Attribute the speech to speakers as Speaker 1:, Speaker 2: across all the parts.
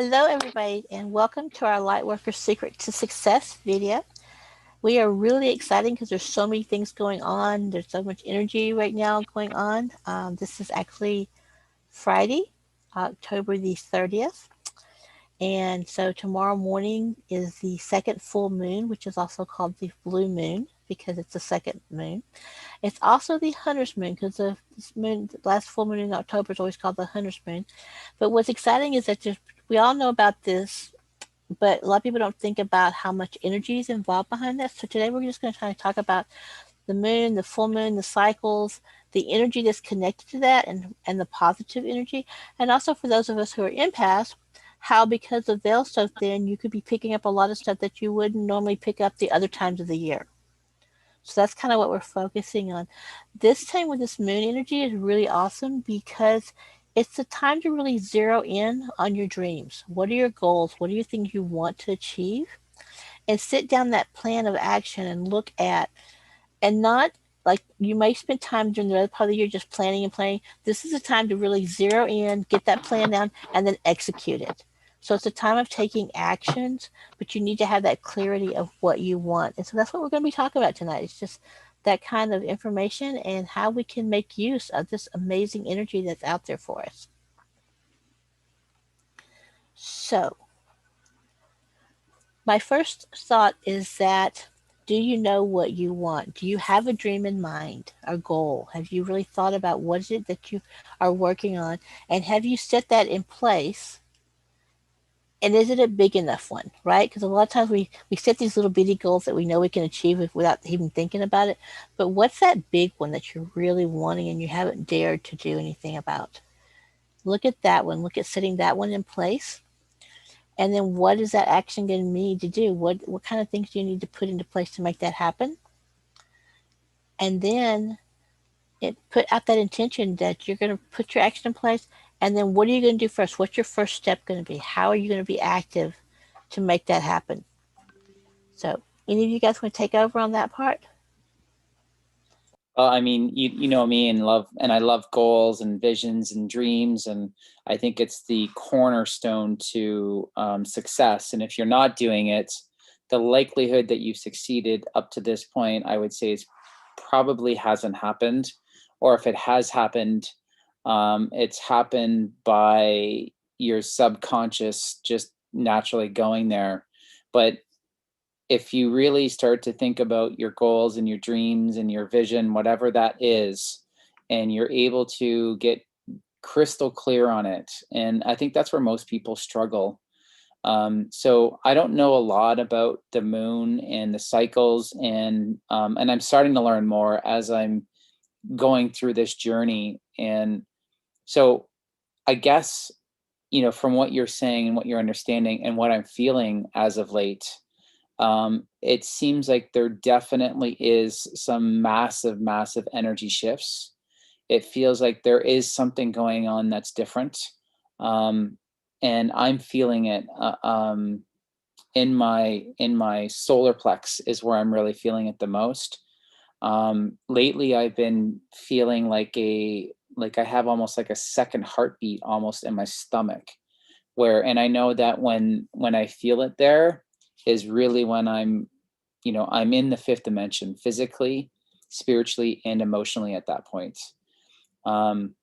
Speaker 1: Hello, everybody, and welcome to our Lightworker Secret to Success video. We are really excited because there's so many things going on. There's so much energy right now going on. This is actually Friday, October the 30th. And so tomorrow morning is the second full moon, which is also called the blue moon because it's the second moon. It's also the hunter's moon because the last full moon in October is always called the hunter's moon. But what's exciting is that we all know about this, but a lot of people don't think about how much energy is involved behind that. So today we're just going to try to talk about the moon, the full moon, the cycles, the energy that's connected to that, and the positive energy. And also for those of us who are empaths, how because of veil stuff, then you could be picking up a lot of stuff that you wouldn't normally pick up the other times of the year. So that's kind of what we're focusing on. This time with this moon energy is really awesome because it's the time to really zero in on your dreams. What are your goals? What are your things you want to achieve? And sit down that plan of action and look at, and not like you may spend time during the other part of the year just planning and planning. This is a time to really zero in, get that plan down, and then execute it. So it's a time of taking actions, but you need to have that clarity of what you want. And so that's what we're going to be talking about tonight. It's just that kind of information and how we can make use of this amazing energy that's out there for us. So, my first thought is that, do you know what you want? Do you have a dream in mind, a goal? Have you really thought about what is it that you are working on? And have you set that in place? And is it a big enough one, right? Because a lot of times we set these little bitty goals that we know we can achieve without even thinking about it. But what's that big one that you're really wanting and you haven't dared to do anything about? Look at that one. Look at setting that one in place. And then what is that action going to need to do? What kind of things do you need to put into place to make that happen? And then put out that intention that you're going to put your action in place. And then what are you going to do first? What's your first step going to be? How are you going to be active to make that happen? So, any of you guys want to take over on that part?
Speaker 2: Well, I mean, you know me and I love goals and visions and dreams, and I think it's the cornerstone to success. And if you're not doing it, the likelihood that you've succeeded up to this point, I would say, is probably hasn't happened, or if it has happened, it's happened by your subconscious just naturally going there. But if you really start to think about your goals and your dreams and your vision, whatever that is, and you're able to get crystal clear on it, and I think that's where most people struggle. So I don't know a lot about the moon and the cycles, and I'm starting to learn more as I'm going through this journey. And so I guess, from what you're saying and what you're understanding and what I'm feeling as of late, it seems like there definitely is some massive, massive energy shifts. It feels like there is something going on that's different. Um, and I'm feeling it in my solar plex is where I'm really feeling it the most. Lately, I've been feeling like I have almost like a second heartbeat almost in my stomach, and I know that when I feel it there is really when I'm in the fifth dimension physically, spiritually, and emotionally at that point. Um,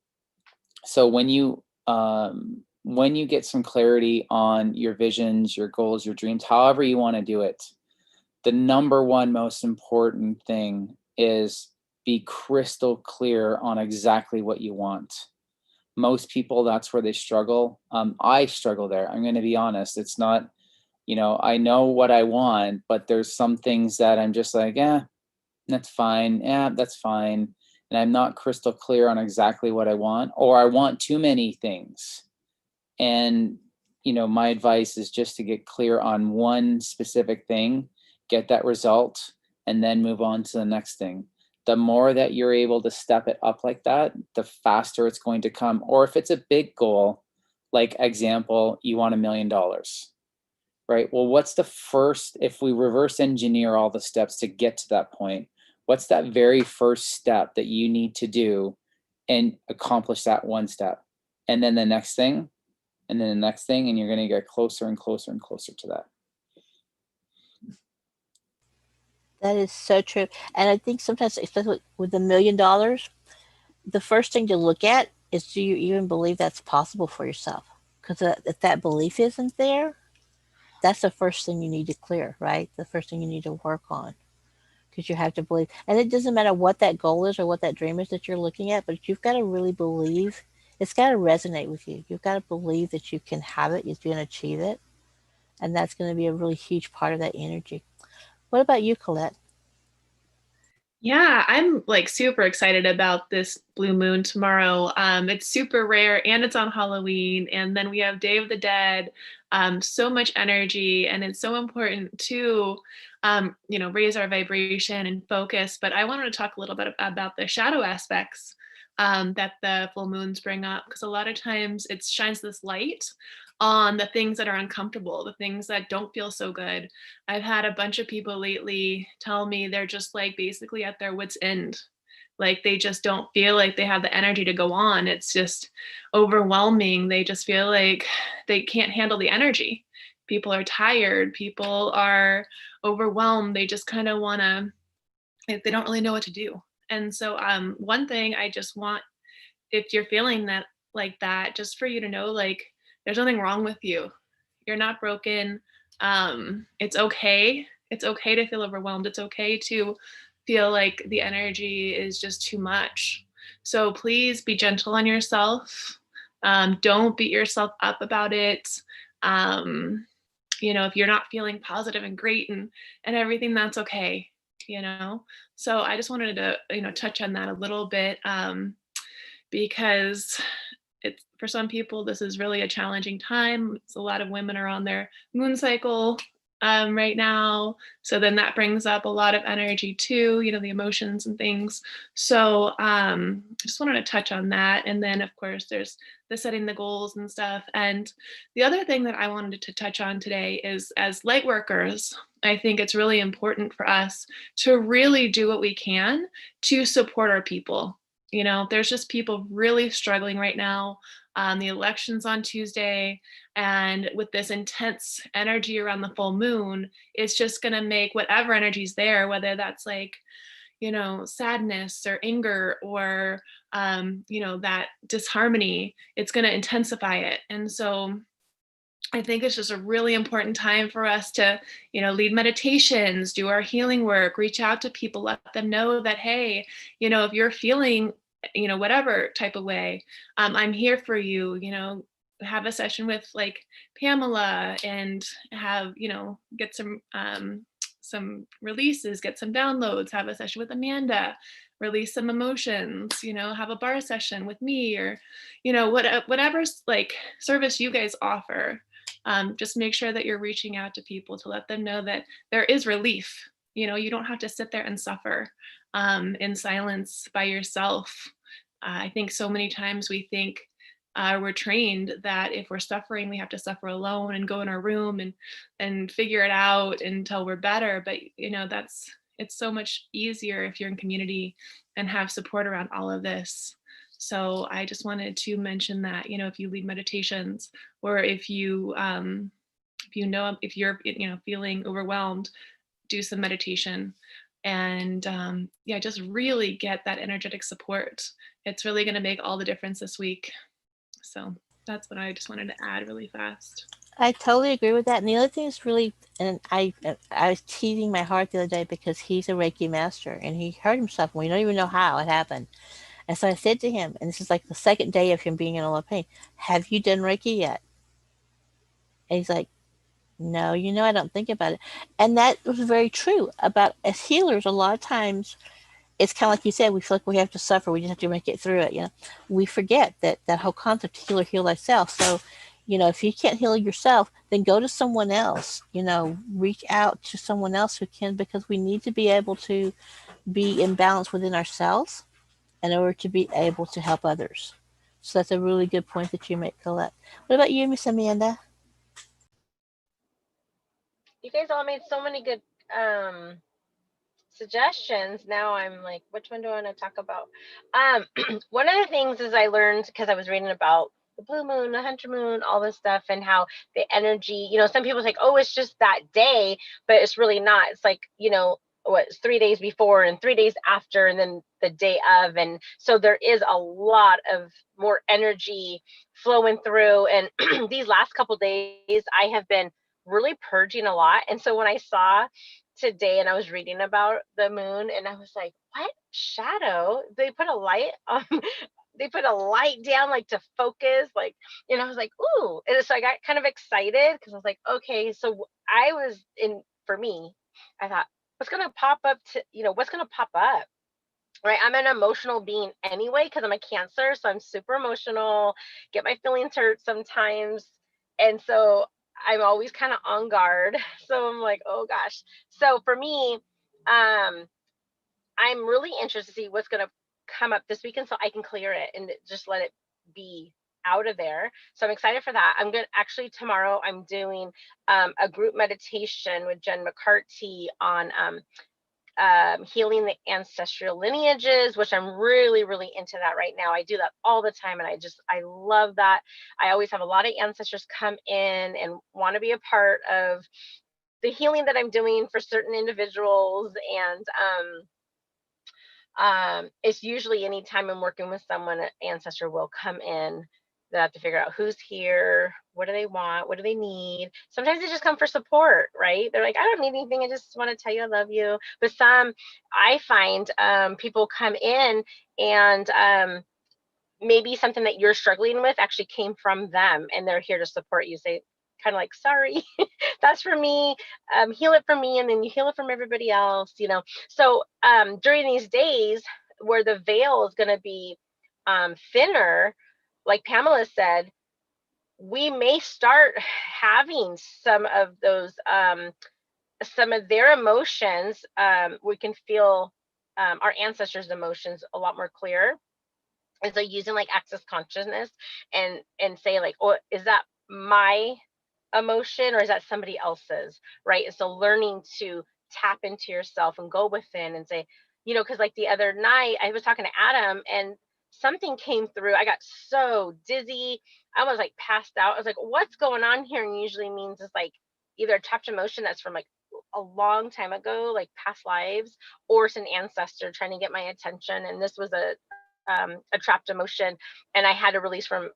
Speaker 2: so when you get some clarity on your visions, your goals, your dreams, however you want to do it, the number one most important thing is be crystal clear on exactly what you want. Most people, that's where they struggle. I struggle there. I'm going to be honest. It's not, I know what I want, but there's some things that I'm just like, yeah, that's fine. Yeah, that's fine. And I'm not crystal clear on exactly what I want, or I want too many things. And, my advice is just to get clear on one specific thing, get that result, and then move on to the next thing. The more that you're able to step it up like that, the faster it's going to come. Or if it's a big goal, like example, you want $1 million, right? Well, what's the first, if we reverse engineer all the steps to get to that point, what's that very first step that you need to do and accomplish that one step? And then the next thing, and then the next thing, and you're going to get closer and closer and closer to that.
Speaker 1: That is so true. And I think sometimes, especially with $1 million, the first thing to look at is, do you even believe that's possible for yourself? Because if that belief isn't there, that's the first thing you need to clear, right? The first thing you need to work on. Because you have to believe. And it doesn't matter what that goal is or what that dream is that you're looking at, but you've got to really believe. It's got to resonate with you. You've got to believe that you can have it, you can achieve it. And that's going to be a really huge part of that energy. What about you, Colette?
Speaker 3: Yeah, I'm like super excited about this blue moon tomorrow. It's super rare and it's on Halloween. And then we have Day of the Dead. So much energy, and it's so important to, raise our vibration and focus. But I wanted to talk a little bit about the shadow aspects that the full moons bring up, because a lot of times it shines this light on the things that are uncomfortable, the things that don't feel so good. I've had a bunch of people lately tell me they're just like basically at their wits' end. Like they just don't feel like they have the energy to go on. It's just overwhelming. They just feel like they can't handle the energy. People are tired. People are overwhelmed. They just kind of want to, they don't really know what to do. And so, one thing I just want, if you're feeling that like that, just for you to know, like, there's nothing wrong with you. You're not broken. It's okay. It's okay to feel overwhelmed. It's okay to feel like the energy is just too much. So please be gentle on yourself. Don't beat yourself up about it. Um, if you're not feeling positive and great and everything, that's okay. So I just wanted to touch on that a little bit, because it's, for some people this is really a challenging time. It's a lot of women are on their moon cycle right now, so then that brings up a lot of energy too, the emotions and things. So I just wanted to touch on that, and then of course there's the setting the goals and stuff. And the other thing that I wanted to touch on today is, as light workers, I think it's really important for us to really do what we can to support our people. There's just people really struggling right now. The election's on Tuesday, and with this intense energy around the full moon, it's just going to make whatever energy's there, whether that's like, sadness or anger or, that disharmony, it's going to intensify it. And so I think it's just a really important time for us to, lead meditations, do our healing work, reach out to people, let them know that, hey, if you're feeling, whatever type of way, I'm here for you. Have a session with like Pamela and have, get some releases, get some downloads, have a session with Amanda, release some emotions, have a bar session with me, or, whatever like service you guys offer. Just make sure that you're reaching out to people to let them know that there is relief. You don't have to sit there and suffer in silence by yourself. I think so many times we think, we're trained that if we're suffering, we have to suffer alone and go in our room and figure it out until we're better. But it's so much easier if you're in community and have support around all of this. So I just wanted to mention that, if you lead meditations, or if you're feeling overwhelmed, do some meditation. And just really get that energetic support. It's really going to make all the difference this week. So that's what I just wanted to add really fast.
Speaker 1: I totally agree with that. And the other thing is really, and I was teasing my heart the other day because he's a Reiki master and he hurt himself and we don't even know how it happened. And so I said to him, and this is like the second day of him being in a lot of pain, have you done Reiki yet? And he's like, no, I don't think about it. And that was very true about, as healers, a lot of times it's kind of like you said, we feel like we have to suffer. We just have to make it through it. We forget that whole concept, heal thyself. So, if you can't heal yourself, then go to someone else. Reach out to someone else who can, because we need to be able to be in balance within ourselves in order to be able to help others. So that's a really good point that you make, Colette. What about you, Miss Amanda?
Speaker 4: You guys all made so many good suggestions. Now I'm like, which one do I want to talk about? One of the things is I learned, because I was reading about the blue moon, the hunter moon, all this stuff, and how the energy, some people think, oh, it's just that day, but it's really not. It's like, what, 3 days before and 3 days after, and then the day of. And so there is a lot of more energy flowing through. And these last couple days, I have been really purging a lot. And so when I saw today and I was reading about the moon, and I was like, what shadow? They put a light on, they put a light down, like, to focus, like, and I was like, ooh. And so I got kind of excited because I was like, okay, so I was in, for me, I thought, what's going to pop up what's going to pop up? Right. I'm an emotional being anyway, because I'm a Cancer. So I'm super emotional, get my feelings hurt sometimes. And so I'm always kind of on guard. So I'm like, oh gosh. So for me, I'm really interested to see what's going to come up this weekend so I can clear it and just let it be out of there. So I'm excited for that. I'm going to actually, tomorrow I'm doing a group meditation with Jen McCarthy on healing the ancestral lineages, which I'm really, really into that right now. I do that all the time, and I love that. I always have a lot of ancestors come in and want to be a part of the healing that I'm doing for certain individuals. And it's usually anytime I'm working with someone, an ancestor will come in. They have to figure out who's here, what do they want, what do they need. Sometimes they just come for support, right? They're like, I don't need anything, I just want to tell you I love you. But some, I find people come in and maybe something that you're struggling with actually came from them, and they're here to support you. Say, kind of like, sorry, that's for me, heal it for me, and then you heal it from everybody else, So during these days where the veil is going to be thinner, like Pamela said, we may start having some of those, some of their emotions. We can feel our ancestors' emotions a lot more clear. And so using like access consciousness and say like, oh, is that my emotion or is that somebody else's, right? And so learning to tap into yourself and go within and say, because like the other night I was talking to Adam and something came through. I got so dizzy. I was like passed out. I was like, what's going on here? And usually means it's like either a trapped emotion that's from like a long time ago, like past lives, or it's an ancestor trying to get my attention. And this was a trapped emotion, and I had to release from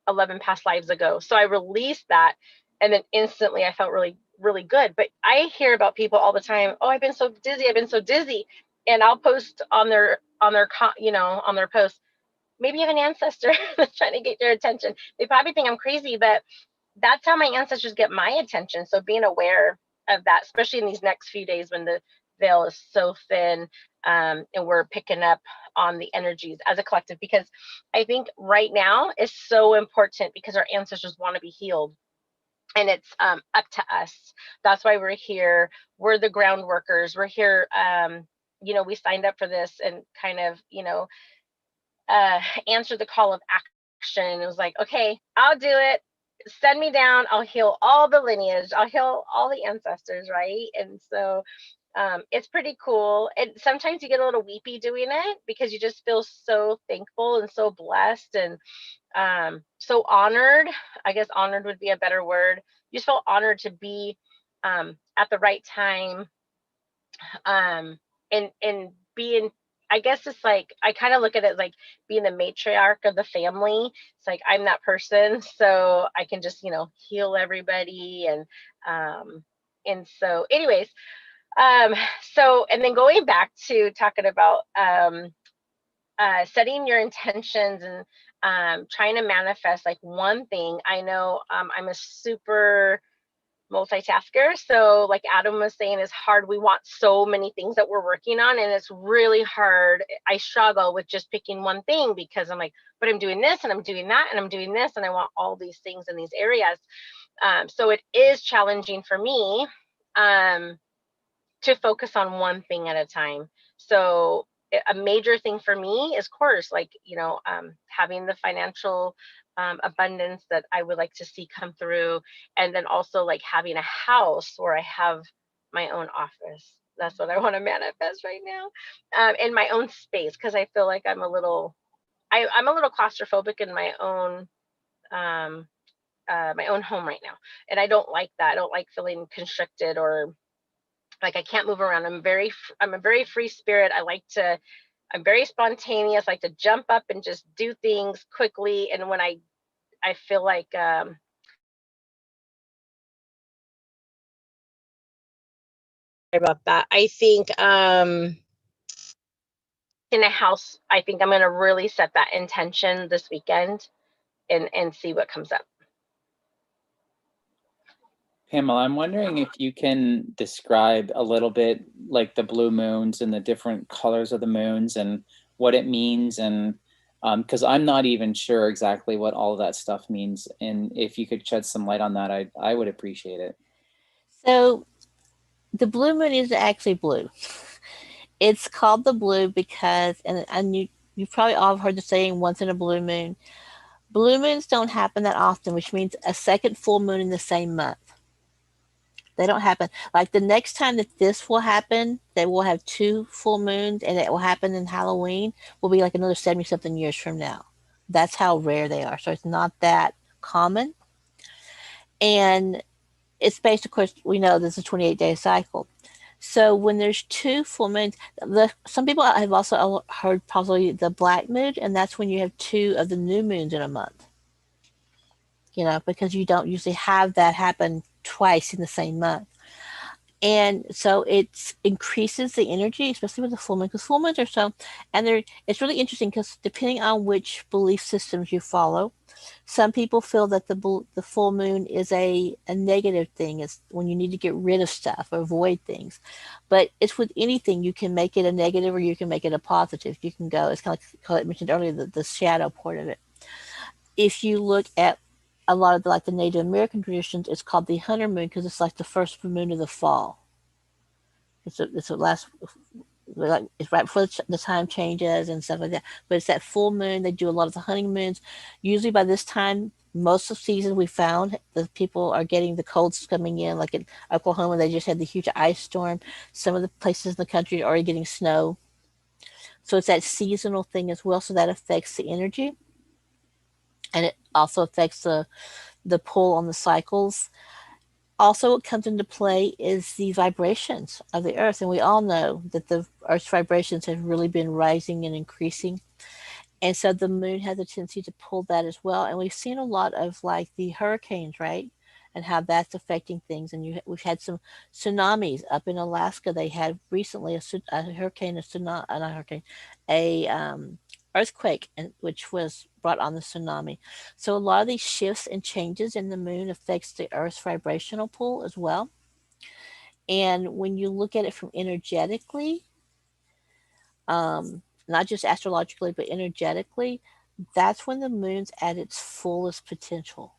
Speaker 4: 11 past lives ago. So I released that, and then instantly I felt really, really good. But I hear about people all the time, oh, I've been so dizzy, and I'll post on their on their post, maybe you have an ancestor that's trying to get your attention. They probably think I'm crazy, but that's how my ancestors get my attention. So being aware of that, especially in these next few days when the veil is so thin, and we're picking up on the energies as a collective, because I think right now is so important because our ancestors want to be healed. And it's up to us. That's why we're here. We're the ground workers. We're here. We signed up for this and kind of, answered the call of action. It was like, okay, I'll do it. Send me down. I'll heal all the lineage. I'll heal all the ancestors, right? And so it's pretty cool. And sometimes you get a little weepy doing it because you just feel so thankful and so blessed and so honored. I guess honored would be a better word. You just feel honored to be at the right time, and being, I guess it's like, I kind of look at it like being the matriarch of the family. It's like I'm that person, so I can just heal everybody. And so anyways, so, and then going back to talking about setting your intentions and trying to manifest like one thing. I know I'm a super multitasker. So like Adam was saying, it's hard. We want so many things that we're working on, and it's really hard. I struggle with just picking one thing because I'm like, but I'm doing this and I'm doing that and I'm doing this, and I want all these things in these areas. So it is challenging for me to focus on one thing at a time. So a major thing for me is, of course, like, having the financial abundance that I would like to see come through. And then also like having a house where I have my own office. That's what I want to manifest right now, in my own space, because I feel like I'm a little claustrophobic in my own my own home right now, and I don't like that. I don't like feeling constricted or like I can't move around. I'm a very free spirit. I'm very spontaneous. I like to jump up and just do things quickly. And when I feel like about that, I think in a house, I think I'm gonna really set that intention this weekend and see what comes up.
Speaker 2: Pamela, I'm wondering if you can describe a little bit like the blue moons and the different colors of the moons and what it means, and because I'm not even sure exactly what all of that stuff means, and if you could shed some light on that, I would appreciate it.
Speaker 1: So the blue moon is actually blue. It's called the blue because, and you probably all have heard the saying once in a blue moon. Blue moons don't happen that often, which means a second full moon in the same month. They don't happen. Like the next time that this will happen, that we'll have two full moons and it will happen in Halloween, will be like another 70 something years from now. That's how rare they are. So it's not that common. And it's based, of course, we know this is a 28-day cycle. So when there's two full moons, some people have also heard probably the black moon, and that's when you have two of the new moons in a month. Because you don't usually have that happen twice in the same month. And so it increases the energy, especially with the full moon, because full moons are so, and it's really interesting because depending on which belief systems you follow, some people feel that the full moon is a negative thing. It's when you need to get rid of stuff or avoid things. But it's with anything, you can make it a negative or you can make it a positive. You can go, it's kind of like I mentioned earlier, the shadow part of it. If you look at a lot of the Native American traditions, it's called the hunter moon because it's like the first moon of the fall. It's the last, like it's right before the time changes and stuff like that. But it's that full moon. They do a lot of the hunting moons. Usually by this time, most of the season we found the people are getting the colds coming in. Like in Oklahoma, they just had the huge ice storm. Some of the places in the country are already getting snow. So it's that seasonal thing as well. So that affects the energy, and it also affects the pull on the cycles. Also, what comes into play is the vibrations of the earth, and we all know that the earth's vibrations have really been rising and increasing, and so the moon has a tendency to pull that as well. And we've seen a lot of like the hurricanes, right, and how that's affecting things. And we've had some tsunamis up in Alaska. They had recently a hurricane, a tsunami, not a hurricane, a earthquake, which was brought on the tsunami. So a lot of these shifts and changes in the moon affects the Earth's vibrational pull as well. And when you look at it from energetically, not just astrologically, but energetically, that's when the moon's at its fullest potential.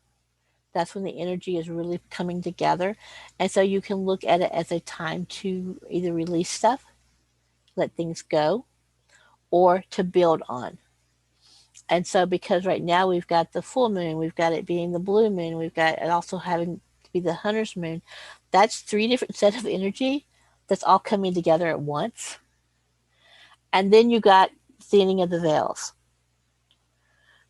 Speaker 1: That's when the energy is really coming together. And so you can look at it as a time to either release stuff, let things go, or to build on. And so, because right now we've got the full moon, we've got it being the blue moon, we've got it also having to be the hunter's moon, that's three different sets of energy that's all coming together at once. And then you got thinning of the veils,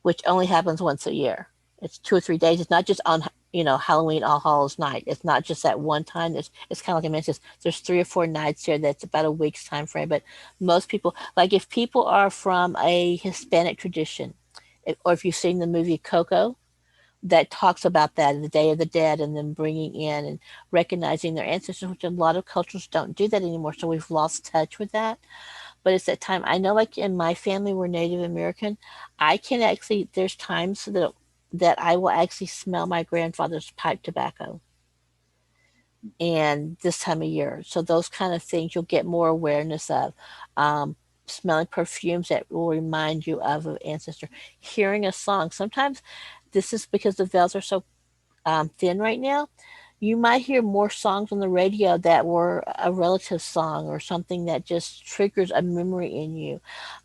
Speaker 1: which only happens once a year. It's 2 or 3 days. It's not just on Halloween, All Hallows Night. It's not just that one time. It's kind of like I mentioned. There's 3 or 4 nights here. That's about a week's time frame. But most people, like if people are from a Hispanic tradition, or if you've seen the movie Coco, that talks about that, the Day of the Dead, and then bringing in and recognizing their ancestors, which a lot of cultures don't do that anymore. So we've lost touch with that. But it's that time. I know, like in my family, we're Native American. I can actually. There's times that I will actually smell my grandfather's pipe tobacco, and this time of year. So those kind of things you'll get more awareness of. Smelling perfumes that will remind you of an ancestor. Hearing a song. Sometimes this is because the veils are so thin right now. You might hear more songs on the radio that were a relative song or something that just triggers a memory in you.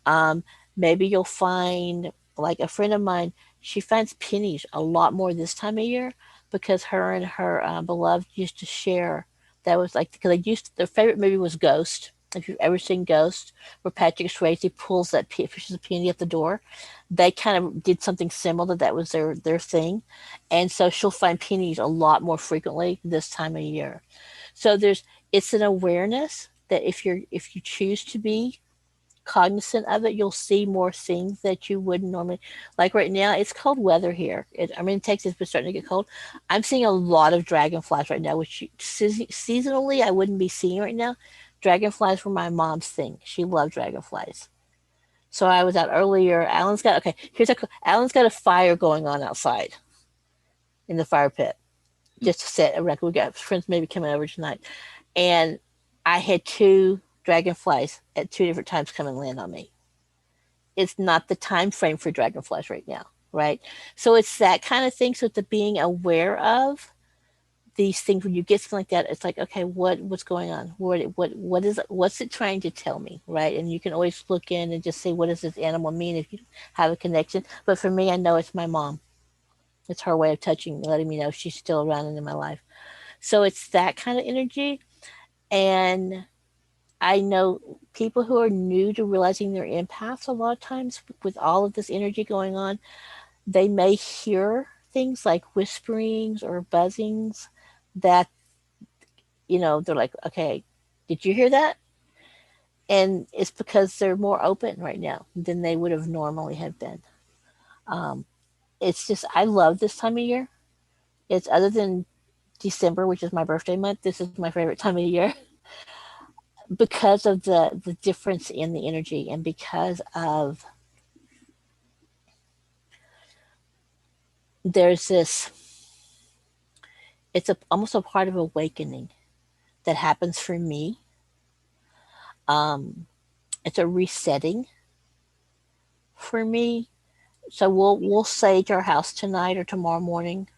Speaker 1: Um, Maybe you'll find, like a friend of mine, she finds pennies a lot more this time of year because her and her beloved used to share. That was like, because their favorite movie was Ghost. if you've ever seen Ghost, where Patrick Swayze pulls that pushes a peony at the door, they kind of did something similar. That was their thing, and so she'll find peonies a lot more frequently this time of year. So it's an awareness that if you choose to be cognizant of it, you'll see more things that you wouldn't normally. Like right now, it's cold weather here. I'm in Texas, but it's starting to get cold. I'm seeing a lot of dragonflies right now, which seasonally I wouldn't be seeing right now. Dragonflies were my mom's thing. She loved dragonflies. So I was out earlier. Alan's got a fire going on outside in the fire pit, just to set a record. We got friends maybe coming over tonight, and I had two dragonflies at two different times come and land on me. It's not the time frame for dragonflies right now, right? So it's that kind of thing. So the being aware of these things when you get something like that, it's like, okay, what's going on? What's it trying to tell me, right? And you can always look in and just say, what does this animal mean if you have a connection? But for me, I know it's my mom. It's her way of touching, letting me know she's still around and in my life. So it's that kind of energy. And I know people who are new to realizing their empaths a lot of times with all of this energy going on, they may hear things like whisperings or buzzings that, they're like, okay, did you hear that? And it's because they're more open right now than they would have normally have been. Um, it's just, I love this time of year. It's other than December, which is my birthday month, this is my favorite time of year because of the difference in the energy and because of there's this it's almost a part of awakening that happens for me. um it's a resetting for me. So we'll sage our house tonight or tomorrow morning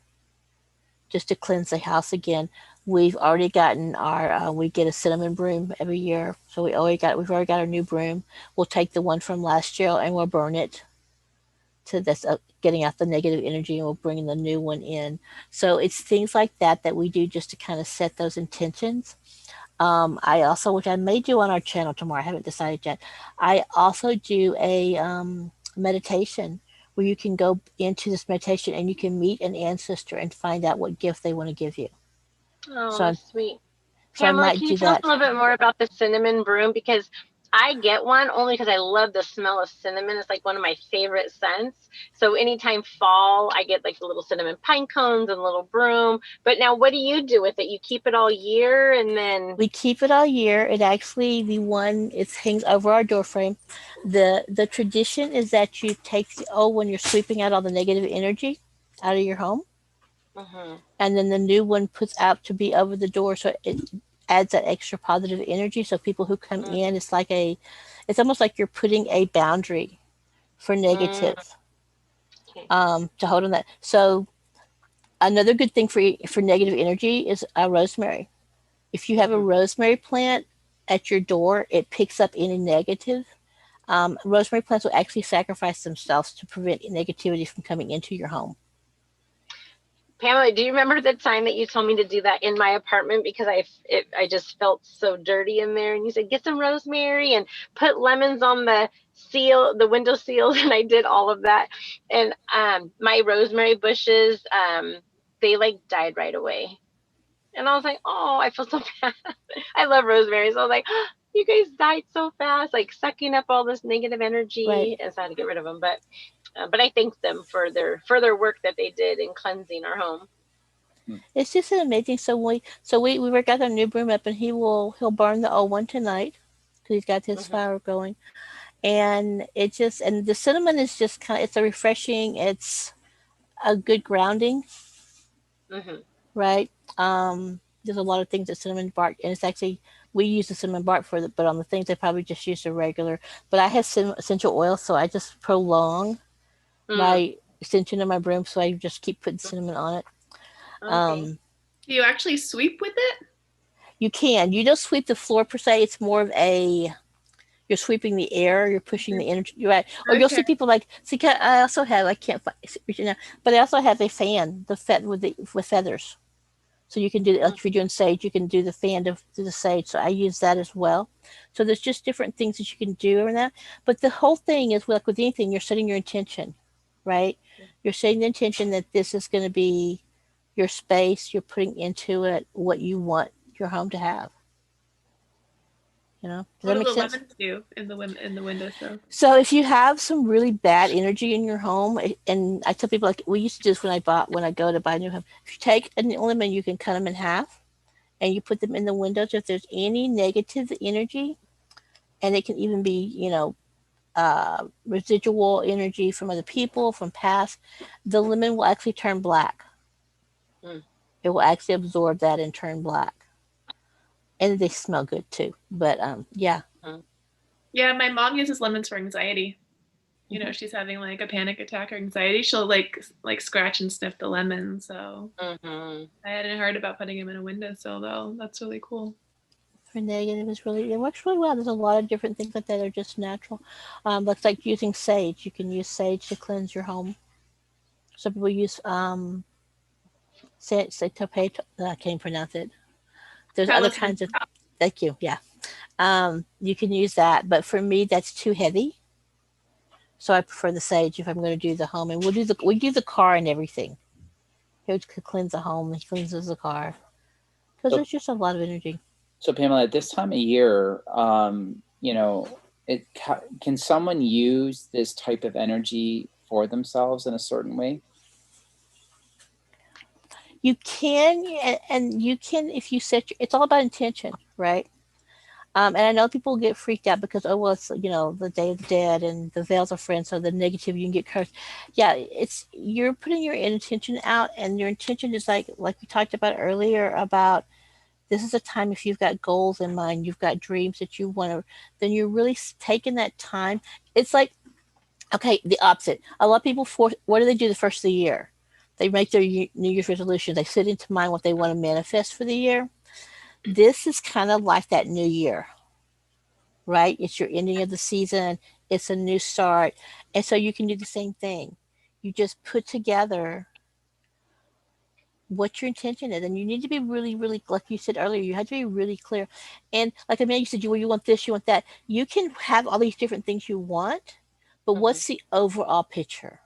Speaker 1: just to cleanse the house again. We've already gotten our we get a cinnamon broom every year, so we've already got our new broom. We'll take the one from last year and we'll burn it to this getting out the negative energy, and we'll bring the new one in. So it's things like that we do just to kind of set those intentions. I also, which I may do on our channel tomorrow, I haven't decided yet. I also do a meditation where you can go into this meditation and you can meet an ancestor and find out what gift they want to give you.
Speaker 4: Oh,
Speaker 1: So I,
Speaker 4: that's sweet.
Speaker 1: so I
Speaker 4: Pamela,
Speaker 1: might
Speaker 4: can you
Speaker 1: do
Speaker 4: tell us
Speaker 1: that.
Speaker 4: a little bit more about the cinnamon broom? Because I get one only because I love the smell of cinnamon. It's like one of my favorite scents. So anytime fall, I get like the little cinnamon pine cones and little broom. But now what do you do with it? You keep it all year and then.
Speaker 1: We keep it all year. It actually it hangs over our door frame. The tradition is that you take when you're sweeping out all the negative energy out of your home,
Speaker 4: Mhm.
Speaker 1: and then the new one puts out to be over the door, so it adds that extra positive energy. So people who come
Speaker 4: Mm,
Speaker 1: in, it's almost like you're putting a boundary for
Speaker 4: mm,
Speaker 1: negative
Speaker 4: okay.
Speaker 1: to hold on that. So another good thing for negative energy is rosemary. If you have a
Speaker 4: Mhm.
Speaker 1: rosemary plant at your door, it picks up any negative. Rosemary plants will actually sacrifice themselves to prevent negativity from coming into your home.
Speaker 4: Pamela, do you remember the time that you told me to do that in my apartment because I just felt so dirty in there, and you said get some rosemary and put lemons on the window seals, and I did all of that, and my rosemary bushes they like died right away, and I was like, oh, I feel so bad. I love rosemary, so I was like, oh, you guys died so fast, like sucking up all this negative
Speaker 1: Right.
Speaker 4: energy, and so I had to get rid of them, but I thank them for their work that they did in cleansing our home.
Speaker 1: It's just an amazing. So we work out our new broom up, and he'll burn the old one tonight because he's got his
Speaker 4: Hmm.
Speaker 1: fire going. And the cinnamon is just it's a refreshing. It's a good grounding,
Speaker 4: Hmm.
Speaker 1: right? There's a lot of things that cinnamon bark, and it's actually we use the cinnamon bark but on the things they probably just use the regular. But I have essential oil, so I just prolong
Speaker 4: Mm,
Speaker 1: my extension of my broom, so I just keep putting cinnamon on it.
Speaker 4: okay.
Speaker 1: Um,
Speaker 3: Do you actually sweep with it?
Speaker 1: you don't sweep the floor per se. It's more of a you're sweeping the air, you're pushing the energy, you're right. Or you'll
Speaker 3: Okay.
Speaker 1: see people like see. I also have I can't reach it now, but I also have a fan, with feathers. So you can do, like if you're doing sage, you can do the fan to do the sage. So I use that as well. So there's just different things that you can do around that. But the whole thing is, like with anything, you're setting your intention, right? You're setting the intention that this is going to be your space. You're putting into it what you want your home to have. Does
Speaker 3: What
Speaker 1: that
Speaker 3: do
Speaker 1: make
Speaker 3: the
Speaker 1: sense?
Speaker 3: lemons do in the windowsill?
Speaker 1: So if you have some really bad energy in your home, and I tell people, like we used to do this when I go to buy a new home. If you take a lemon, you can cut them in half, and you put them in the windows. If there's any negative energy, and it can even be residual energy from other people from past, the lemon will actually turn black.
Speaker 4: Mm.
Speaker 1: It will actually absorb that and turn black, and they smell good too. But yeah.
Speaker 4: Mm.
Speaker 3: Yeah, my mom uses lemons for anxiety.
Speaker 1: Mm-hmm.
Speaker 3: She's having like a panic attack or anxiety, she'll like scratch and sniff the lemon. So
Speaker 4: Mm-hmm.
Speaker 3: I hadn't heard about putting them in a windowsill though. That's really cool.
Speaker 1: For negative is really, it works really well. There's a lot of different things like that are just natural. Looks like using sage. You can use sage to cleanse your home. Some people use say tope. I can't pronounce it. There's other
Speaker 3: Palo
Speaker 1: kinds of.
Speaker 3: Santo.
Speaker 1: Thank you. Yeah. You can use that, but for me, that's too heavy. So I prefer the sage if I'm going to do the home, and we do the car and everything. He could cleanse the home. He cleanses the car because
Speaker 2: So,
Speaker 1: there's just a lot of energy.
Speaker 2: so Pamela, at this time of year, can someone use this type of energy for themselves in a certain way?
Speaker 1: You can, and you can if you set. It's all about intention, right? And I know people get freaked out because, oh well, it's the Day of the Dead and the veils are friends, so the negative you can get cursed. Yeah, it's you're putting your intention out, and your intention is like we talked about earlier about this is a time if you've got goals in mind, you've got dreams that you want to, then you're really taking that time. It's like okay, the opposite. A lot of people what do they do the first of the year? They make their New Year's resolutions. They sit into mind what they want to manifest for the year. This is kind of like that new year, right? It's your ending of the season, it's a new start. And so you can do the same thing. You just put together what your intention is. And you need to be really, really, like you said earlier, you have to be really clear. And like Amelia, you said, well, you want this, you want that. You can have all these different things you want, but
Speaker 4: Mm-hmm.
Speaker 1: what's the overall picture,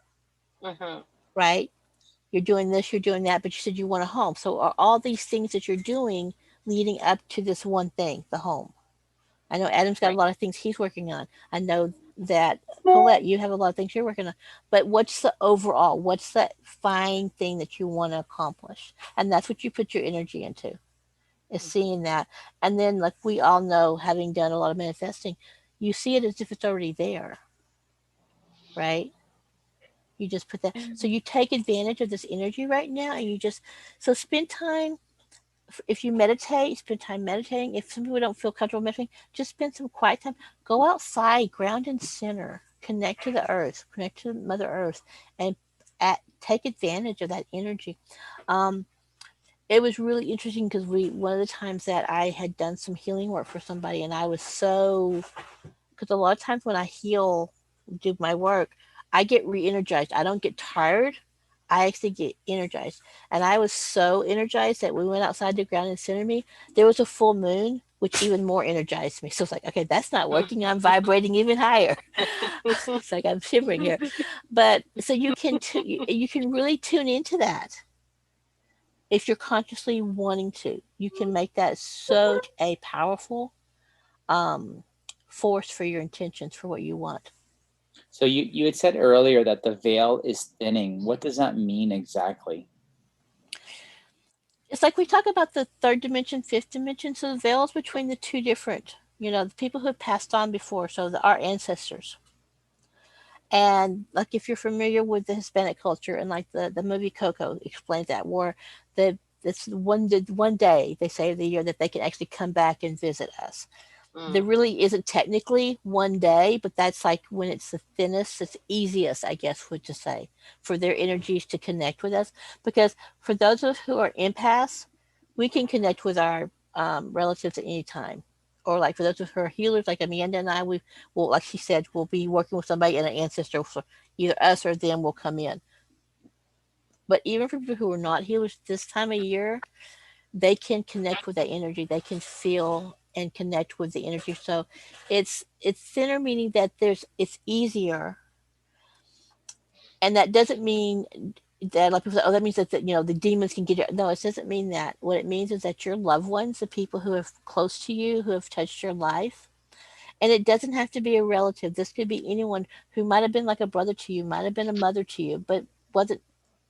Speaker 4: Mm-hmm.
Speaker 1: right? You're doing this, you're doing that, but you said you want a home. So are all these things that you're doing leading up to this one thing, the home? I know Adam's got a
Speaker 4: Right.
Speaker 1: lot of things he's working on. I know that Colette, you have a lot of things you're working on. But what's the overall? What's that fine thing that you want to accomplish? And that's what you put your energy into, is seeing that. And then, like we all know, having done a lot of manifesting, you see it as if it's already there, right? You just put that. So you take advantage of this energy right now, and you just so spend time. If you meditate, spend time meditating. If some people don't feel comfortable meditating, just spend some quiet time. Go outside, ground and center, connect to the earth, connect to Mother Earth, and take advantage of that energy. Um, it was really interesting because one of the times that I had done some healing work for somebody, and I was so because a lot of times when I heal, do my work, I get re-energized. I don't get tired. I actually get energized. And I was so energized that we went outside the ground and centered me. There was a full moon, which even more energized me. So it's like, okay, that's not working. I'm vibrating even higher. It's like I'm shivering here. But so you can really tune into that if you're consciously wanting to. You can make that so a powerful um, force for your intentions for what you want.
Speaker 2: So you had said earlier that the veil is thinning. What does that mean exactly?
Speaker 1: It's like we talk about the third dimension, fifth dimension. So the veils between the two different, the people who have passed on before, so our ancestors. And like if you're familiar with the Hispanic culture and like the movie Coco explains that, where it's one day they say of the year that they can actually come back and visit us. There
Speaker 4: Mm.
Speaker 1: really isn't technically one day, but that's like when it's the thinnest, it's easiest, I guess, would to say, for their energies to connect with us. Because for those of us who are empaths, we can connect with our relatives at any time. Or like for those of us who are healers, like Amanda and I, we will, like she said, we'll be working with somebody and an ancestor, so either us or them will come in. But even for people who are not healers this time of year, they can connect with that energy. They can feel and connect with the energy. So it's thinner, meaning that it's easier, and that doesn't mean that like people say, oh, that means that you know the demons can get you. No, it doesn't mean that. What it means is that your loved ones, the people who are close to you, who have touched your life, and it doesn't have to be a relative. This could be anyone who might have been like a brother to you, might have been a mother to you, but wasn't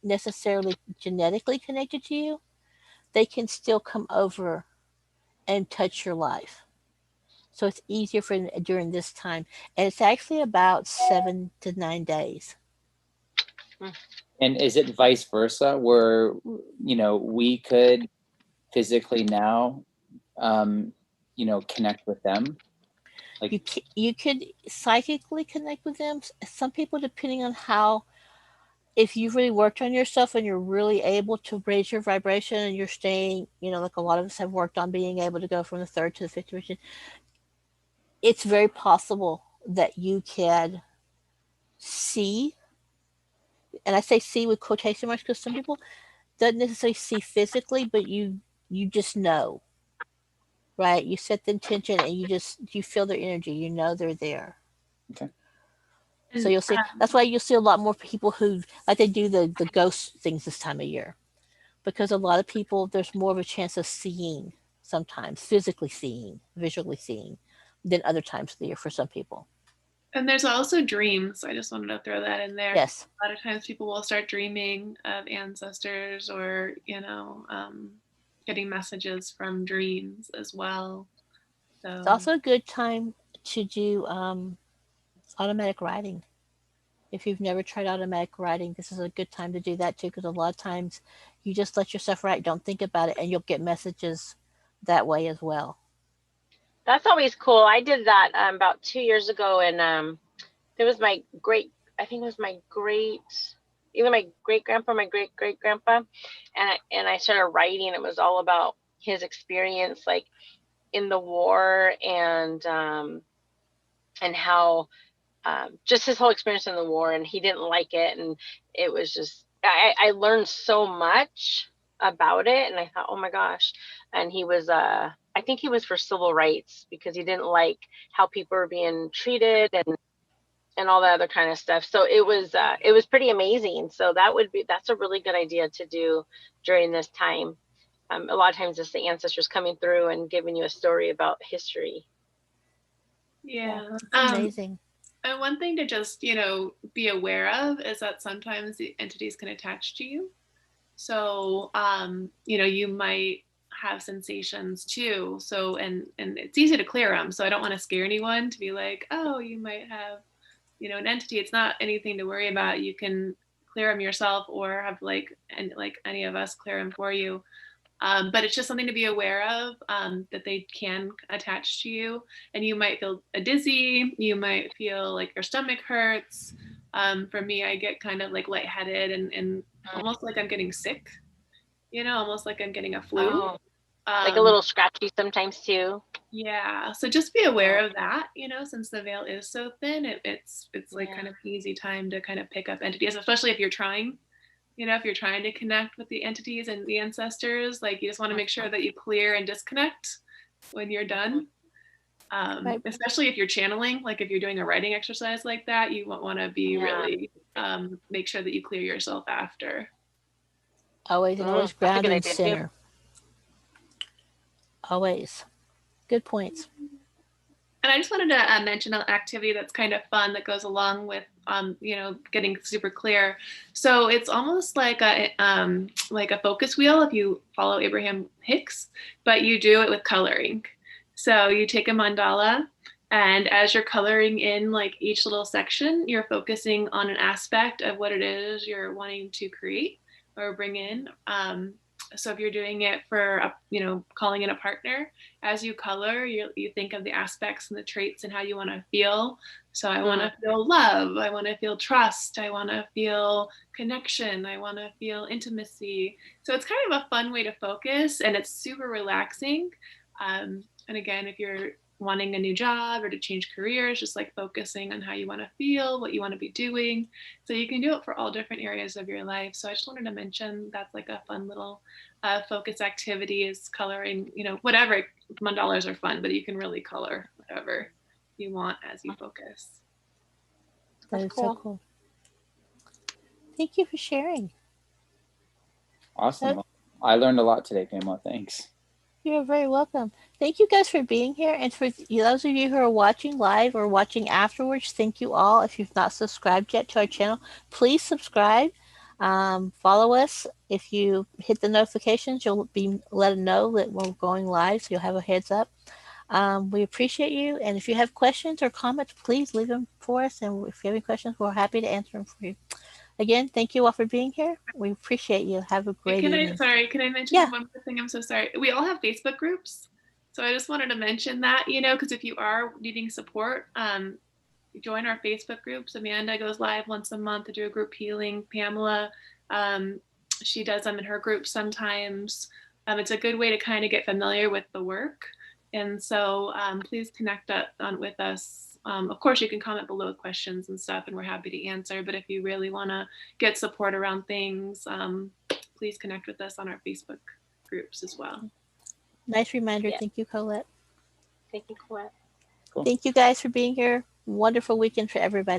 Speaker 1: necessarily genetically connected to you. They can still come over and touch your life. So it's easier for during this time, and it's actually about 7 to 9 days.
Speaker 4: Mm.
Speaker 2: And is it vice versa, where we could physically now, connect with them? Like,
Speaker 1: You could psychically connect with them. Some people, depending on how, if you've really worked on yourself and you're really able to raise your vibration and you're staying, like a lot of us have worked on being able to go from the third to the fifth dimension, it's very possible that you can see, and I say see with quotation marks because some people don't necessarily see physically, but you just know, right? You set the intention and you feel their energy. You know they're there.
Speaker 2: okay.
Speaker 1: So
Speaker 3: And
Speaker 1: you'll see. That's why you'll see a lot more people who like they do the ghost things this time of year, because a lot of people there's more of a chance of seeing sometimes physically seeing, visually seeing, than other times of the year for some people.
Speaker 3: And there's also dreams. I just wanted to throw that in there.
Speaker 1: Yes.
Speaker 3: A lot of times people will start dreaming of ancestors or, getting messages from dreams as well. So
Speaker 1: It's also a good time to do automatic writing. If you've never tried automatic writing, this is a good time to do that too, because a lot of times you just let yourself write, don't think about it, and you'll get messages that way as well.
Speaker 4: That's always cool. I did that about 2 years ago, and there was my great, I think it was my great, either my great grandpa or my great great grandpa, and I started writing. It was all about his experience, like in the war, and how just his whole experience in the war, and he didn't like it, and it was just I learned so much about it, and I thought, oh my gosh. And he was I think he was for civil rights because he didn't like how people were being treated, and all that other kind of stuff. So it was pretty amazing. So that's a really good idea to do during this time. A lot of times it's the ancestors coming through and giving you a story about history.
Speaker 1: Yeah,
Speaker 3: yeah.
Speaker 1: it's amazing.
Speaker 3: And one thing to just, be aware of is that sometimes the entities can attach to you. So, you might have sensations too. So, and it's easy to clear them. So I don't want to scare anyone to be like, oh, you might have, an entity. It's not anything to worry about. You can clear them yourself or have like any of us clear them for you. But it's just something to be aware of, that they can attach to you, and you might feel dizzy. You might feel like your stomach hurts. For me, I get kind of like lightheaded and almost like I'm getting sick, almost like I'm getting a flu.
Speaker 4: Oh, like a
Speaker 3: Um,
Speaker 4: little scratchy sometimes too.
Speaker 3: yeah, so just be aware of that, since the veil is so thin, it's like
Speaker 4: Yeah.
Speaker 3: kind of easy time to kind of pick up entities, especially if you're trying. If you're trying to connect with the entities and the ancestors, like you just want to make sure that you clear and disconnect when you're done.
Speaker 1: Right.
Speaker 3: Especially if you're channeling, like if you're doing a writing exercise like that, you want to be
Speaker 4: Yeah.
Speaker 3: really make sure that you clear yourself after.
Speaker 1: Always, and always
Speaker 4: That's a
Speaker 1: ground
Speaker 4: good
Speaker 1: and
Speaker 4: idea too.
Speaker 1: center. Always. Good points.
Speaker 3: And I just wanted to mention an activity that's kind of fun that goes along with, getting super clear. So it's almost like a focus wheel if you follow Abraham Hicks, but you do it with coloring. So you take a mandala, and as you're coloring in like each little section, you're focusing on an aspect of what it is you're wanting to create or bring in. So if you're doing it for, calling in a partner, as you color, you think of the aspects and the traits and how you want to feel. So I want to feel love. I want to feel trust. I want to feel connection. I want to feel intimacy. So it's kind of a fun way to focus, and it's super relaxing. And again, if you're wanting a new job or to change careers, just like focusing on how you want to feel, what you want to be doing. So you can do it for all different areas of your life. So I just wanted to mention that's like a fun little focus activity is coloring, whatever. Mandalas are fun, but you can really color whatever you want as you focus.
Speaker 1: That is so cool. Thank you for sharing.
Speaker 2: Awesome. Well, I learned a lot today, Pamela. Thanks.
Speaker 1: You're very welcome. Thank you guys for being here. And for those of you who are watching live or watching afterwards, thank you all. If you've not subscribed yet to our channel, please subscribe. Follow us. If you hit the notifications, you'll be let know that we're going live, so you'll have a heads up. We appreciate you. And if you have questions or comments, please leave them for us. And if you have any questions, we're happy to answer them for you. Again, thank you all for being here. We appreciate you. Have a great evening.
Speaker 3: Can I mention one more thing? I'm so sorry. We all have Facebook groups. So I just wanted to mention that, because if you are needing support, join our Facebook groups. Amanda goes live once a month to do a group healing. Pamela, she does them in her group sometimes. It's a good way to kind of get familiar with the work. And so please connect with us. Of course, you can comment below with questions and stuff, and we're happy to answer. But if you really want to get support around things, please connect with us on our Facebook groups as well.
Speaker 1: Nice reminder. Thank you, Colette.
Speaker 4: Thank you, Colette.
Speaker 2: Cool.
Speaker 1: Thank you guys for being here. Wonderful weekend for everybody.